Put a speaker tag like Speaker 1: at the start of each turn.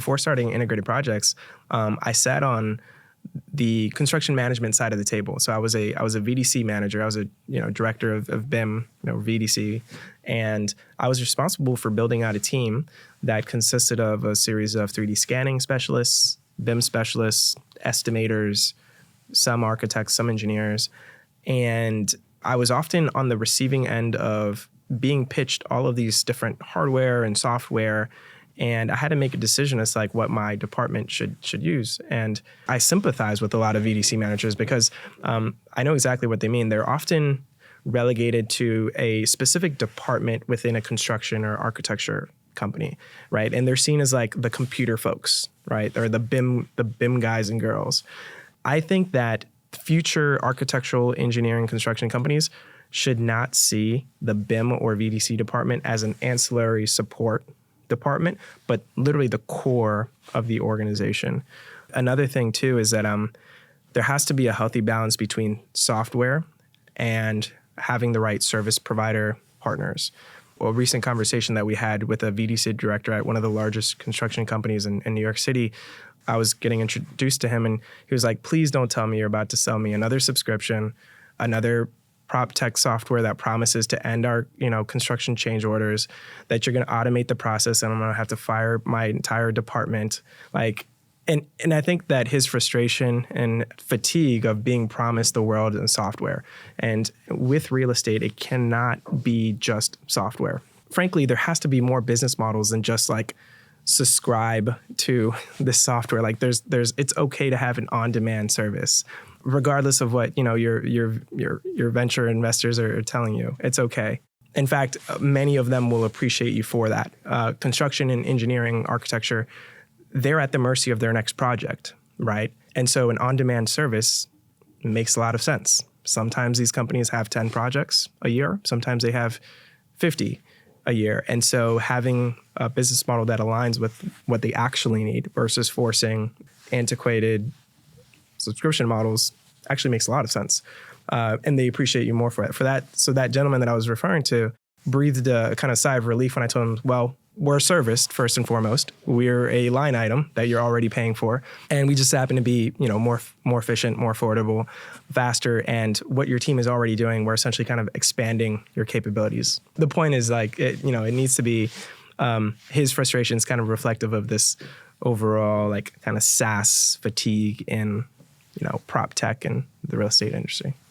Speaker 1: before starting integrated projects, I sat on the construction management side of the table. So I was a VDC manager. I was a director of BIM, VDC, and I was responsible for building out a team that consisted of a series of 3D scanning specialists, BIM specialists, estimators, some architects, some engineers, and I was often on the receiving end of being pitched all of these different hardware and software. And I had to make a decision as like what my department should use. And I sympathize with a lot of VDC managers because I know exactly what they mean. They're often relegated to a specific department within a construction or architecture company, right? And they're seen as like the computer folks, right? Or the BIM guys and girls. I think that future architectural engineering construction companies should not see the BIM or VDC department as an ancillary support department, but literally the core of the organization. Another thing too is that there has to be a healthy balance between software and having the right service provider partners. A recent conversation that we had with a VDC director at one of the largest construction companies in New York City, I was getting introduced to him and he was like, please don't tell me you're about to sell me another subscription, another prop tech software that promises to end our, construction change orders, that you're going to automate the process and I'm going to have to fire my entire department. And I think that his frustration and fatigue of being promised the world in software. And with real estate, it cannot be just software. Frankly, there has to be more business models than just like subscribe to this software. Like it's okay to have an on-demand service, regardless of what your venture investors are telling you. It's okay. In fact, many of them will appreciate you for that. Construction and engineering, architecture, they're at the mercy of their next project, right? And so an on-demand service makes a lot of sense. Sometimes these companies have 10 projects a year. Sometimes they have 50 a year. And so having a business model that aligns with what they actually need versus forcing antiquated subscription models actually makes a lot of sense. And they appreciate you more for it. For that, so that gentleman that I was referring to breathed a kind of sigh of relief when I told him, well, we're serviced first and foremost. We're a line item that you're already paying for. And we just happen to be, more efficient, more affordable, faster. And what your team is already doing, we're essentially kind of expanding your capabilities. The point is it needs to be, his frustration is kind of reflective of this overall kind of SaaS fatigue in, prop tech and the real estate industry.